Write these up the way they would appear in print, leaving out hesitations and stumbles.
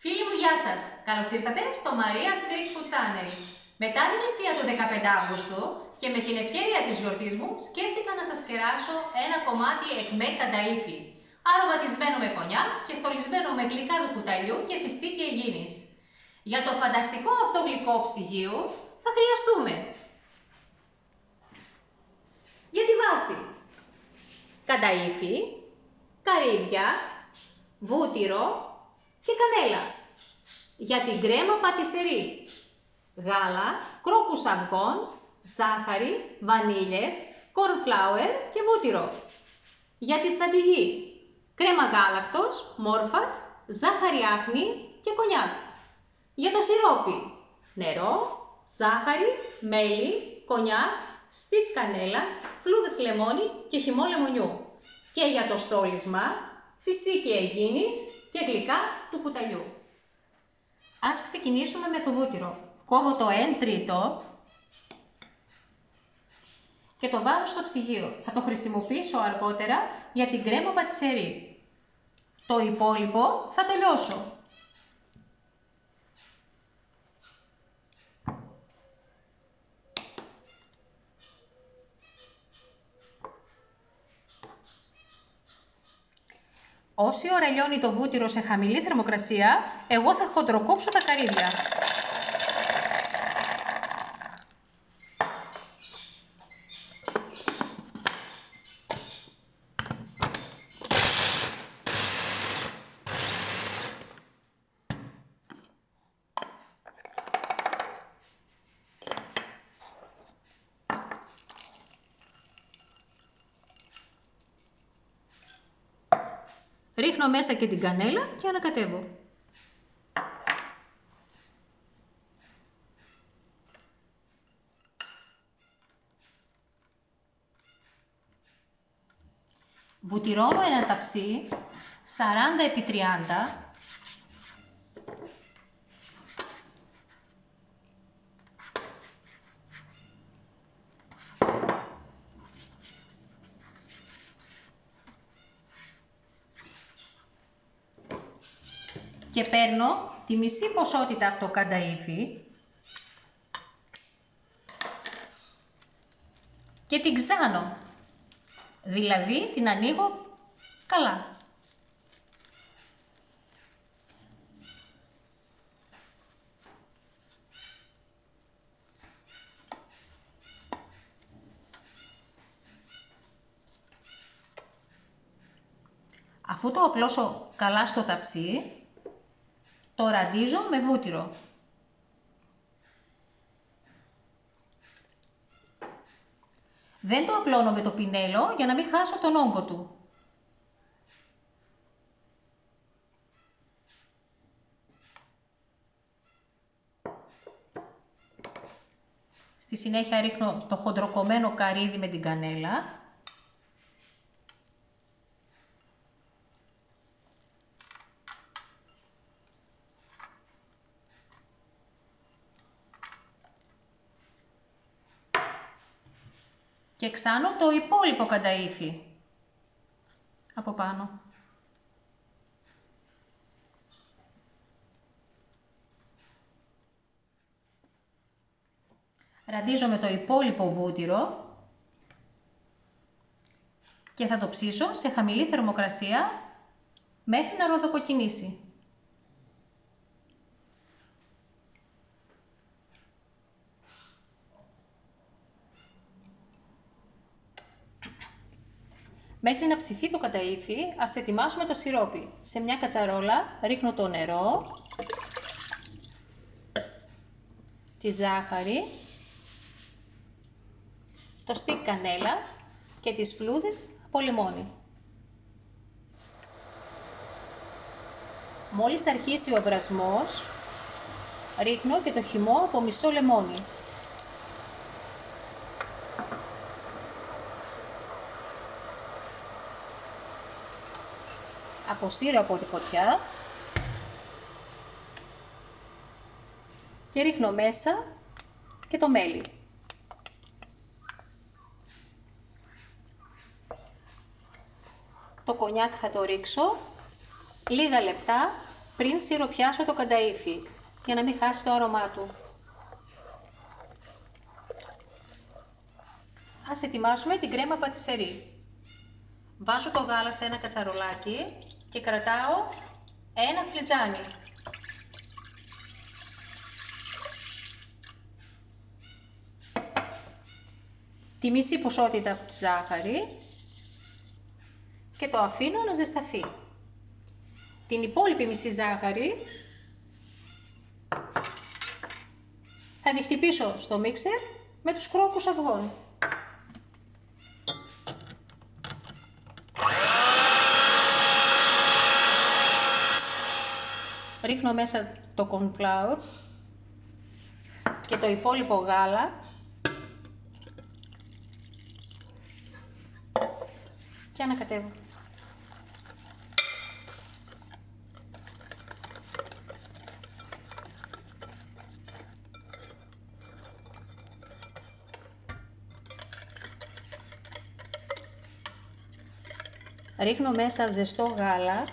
Φίλοι μου, γεια σας! Καλώς ήρθατε στο Maria's Greek Food Channel. Μετά την εστία του 15 Αύγουστου και με την ευκαιρία της γιορτής μου, σκέφτηκα να σας κεράσω ένα κομμάτι εκμέκ κανταΐφι, αρωματισμένο με κονιάκ και στολισμένο με γλυκά του κουταλιού και φιστίκι αιγίνης. Για το φανταστικό αυτό γλυκό ψυγείο θα χρειαστούμε για τη βάση κανταΐφι, καρύδια, βούτυρο και κανέλα. Για την κρέμα πατισερί, γάλα, κρόκους αυγών, ζάχαρη, βανίλιες, cornflour και βούτυρο. Για τη σταντιγή, κρέμα γάλακτος, μόρφατ, ζάχαρη άχνη και κονιάκ. Για το σιρόπι, νερό, ζάχαρη, μέλι, κονιάκ, στικ κανέλας, φλούδες λεμόνι και χυμό λεμονιού. Και για το στόλισμα, φιστίκι αιγίνης και γλυκά του κουταλιού. Ας ξεκινήσουμε με το βούτυρο. Κόβω το 1/3 και το βάζω στο ψυγείο. Θα το χρησιμοποιήσω αργότερα για την κρέμα πατισερί. Το υπόλοιπο θα το λιώσω. Όση ώρα λιώνει το βούτυρο σε χαμηλή θερμοκρασία, εγώ θα χοντροκόψω τα καρύδια. Ρίχνω μέσα και την κανέλα και ανακατεύω. Βουτυρώνω ένα ταψί 40x30 και παίρνω τη μισή ποσότητα από το κανταΐφι και την ξάνω, δηλαδή την ανοίγω καλά. Αφού το απλώσω καλά στο ταψί, το ραντίζω με βούτυρο. Δεν το απλώνω με το πινέλο για να μην χάσω τον όγκο του. Στη συνέχεια ρίχνω το χοντροκομμένο καρύδι με την κανέλα. Και ξάνω το υπόλοιπο κανταΐφι από πάνω. Ραντίζω με το υπόλοιπο βούτυρο και θα το ψήσω σε χαμηλή θερμοκρασία μέχρι να ροδοκοκκινήσει. Μέχρι να ψηθεί το κανταΐφι, ας ετοιμάσουμε το σιρόπι. Σε μια κατσαρόλα ρίχνω το νερό, τη ζάχαρη, το στικ κανέλας και τις φλούδες από λεμόνι. Μόλις αρχίσει ο βρασμός, ρίχνω και το χυμό από μισό λεμόνι. Αποσύρω από τη φωτιά και ρίχνω μέσα και το μέλι. Το κονιάκ θα το ρίξω λίγα λεπτά πριν σιροπιάσω το κανταΐφι, για να μην χάσει το άρωμά του. Ας ετοιμάσουμε την κρέμα πατισερί. Βάζω το γάλα σε ένα κατσαρολάκι και κρατάω ένα φλιτζάνι. Τη μισή ποσότητα ζάχαρη και το αφήνω να ζεσταθεί. Την υπόλοιπη μισή ζάχαρη θα τη χτυπήσω στο μίξερ με τους κρόκους αυγών. Ρίχνω μέσα το corn flour και το υπόλοιπο γάλα και ανακατεύω. Ρίχνω μέσα ζεστό γάλα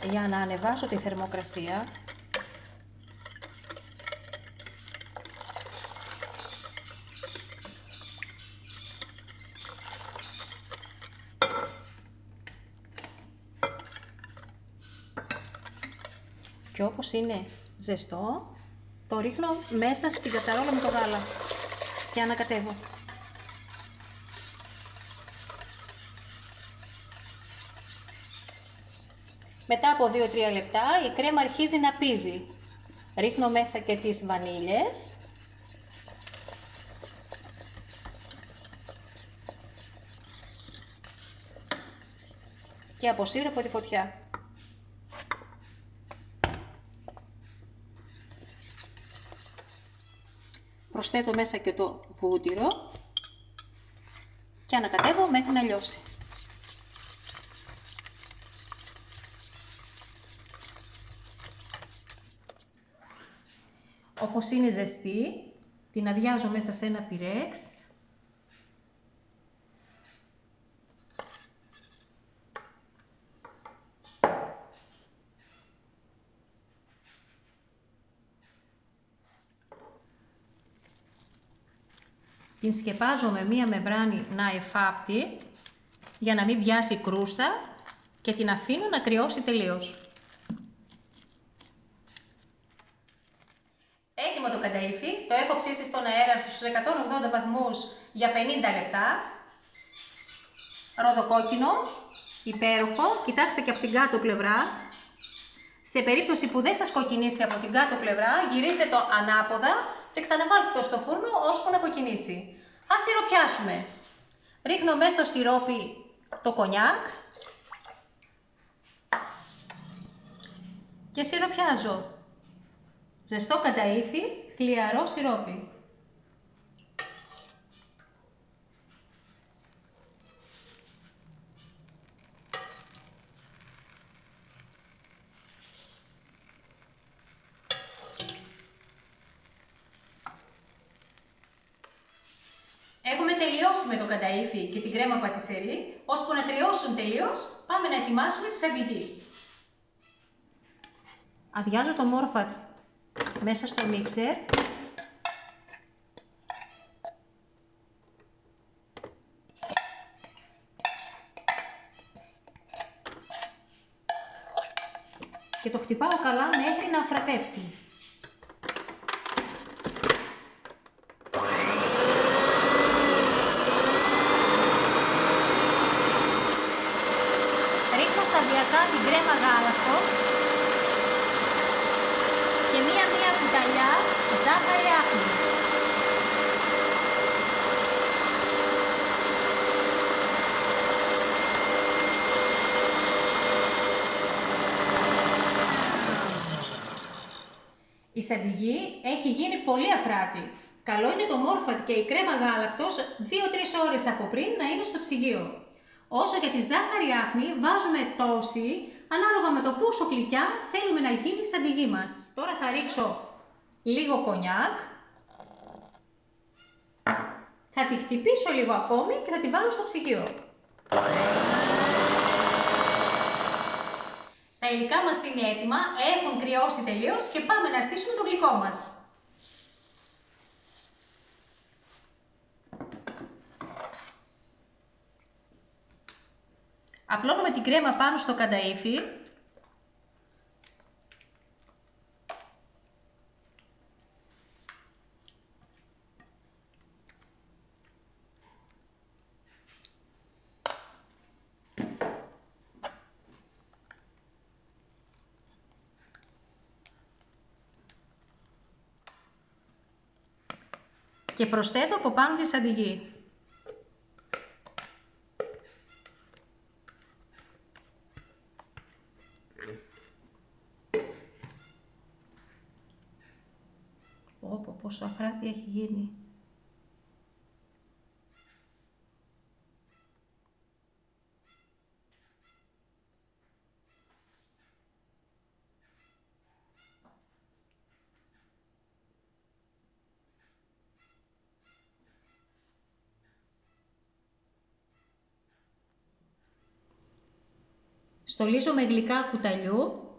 για να ανεβάσω τη θερμοκρασία. Και όπως είναι ζεστό, το ρίχνω μέσα στην κατσαρόλα με το γάλα και ανακατεύω. Μετά από 2-3 λεπτά η κρέμα αρχίζει να πίζει. Ρίχνω μέσα και τις βανίλιες. Και αποσύρω από τη φωτιά. Προσθέτω μέσα και το βούτυρο και ανακατεύω μέχρι να λιώσει. Όπως είναι ζεστή, την αδειάζω μέσα σε ένα πυρέξ. Την σκεπάζω με μία μεμβράνη ναεφάπτη για να μην πιάσει κρούστα και την αφήνω να κρυώσει τελείως. Έτοιμο το κανταΐφι, το έχω ψήσει στον αέρα στους 180 βαθμούς για 50 λεπτά. Ροδοκόκκινο, υπέροχο, κοιτάξτε και από την κάτω πλευρά. Σε περίπτωση που δεν σας κοκκινήσει από την κάτω πλευρά, γυρίστε το ανάποδα και ξαναβάλτε το στο φούρνο ώσπου να κοκκινήσει. Ας σιροπιάσουμε. Ρίχνω μέσα στο σιρόπι το κονιάκ και σιροπιάζω. Ζεστό κανταΐφι, χλιαρό σιρόπι. Έχουμε τελειώσει με το κανταΐφι και την κρέμα πατισερί. Ώσπου να κρυώσουν τελείως, πάμε να ετοιμάσουμε τη σαντιγί. Αδειάζω το μόρφατ μέσα στο μίξερ. Και το χτυπάω καλά μέχρι να αφρατέψει. Ρίχνω σταδιακά την κρέμα γάλακτος και μία κουταλιά ζάχαρη άχνη. Η σαντιγί έχει γίνει πολύ αφράτη. Καλό είναι το μόρφατ και η κρέμα γάλακτος 2-3 ώρες από πριν να είναι στο ψυγείο. Όσο για τη ζάχαρη άχνη βάζουμε τόση, ανάλογα με το πόσο γλυκιά θέλουμε να γίνει η σαντιγί μας. Τώρα θα ρίξω λίγο κονιάκ. Θα τη χτυπήσω λίγο ακόμη και θα τη βάλω στο ψυγείο. Τα υλικά μας είναι έτοιμα, έχουν κρυώσει τελείως και πάμε να στήσουμε το γλυκό μας. Απλώνουμε την κρέμα πάνω στο κανταΐφι. Και προσθέτω από πάνω τη σαντιγί. Ωπω, πόσο αφράτη έχει γίνει. Στολίζω με γλυκά κουταλιού.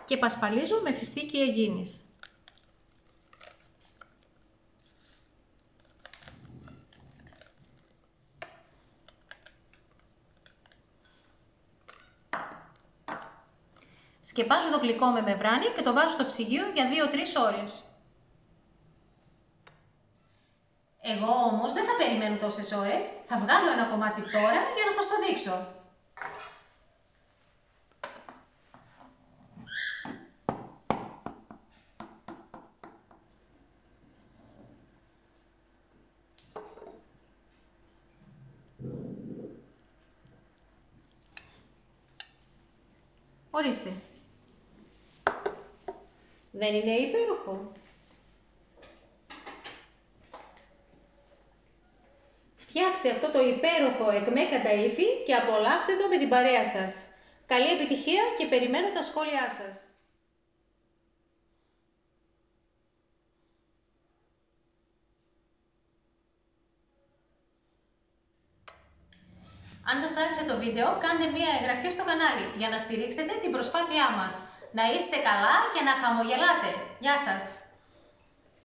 Και πασπαλίζω με φιστίκι αιγίνης. Σκεπάζω το γλυκό με μεμβράνη και το βάζω στο ψυγείο για 2-3 ώρες. Εγώ όμως δεν θα περιμένω τόσες ώρες, θα βγάλω ένα κομμάτι τώρα για να σας το δείξω. Ορίστε. Δεν είναι υπέροχο? Φτιάξτε αυτό το υπέροχο εκμέ κανταΐφι και απολαύστε το με την παρέα σας. Καλή επιτυχία και περιμένω τα σχόλιά σας. Αν σας άρεσε το βίντεο, κάντε μία εγγραφή στο κανάλι για να στηρίξετε την προσπάθειά μας. Να είστε καλά και να χαμογελάτε. Γεια σας!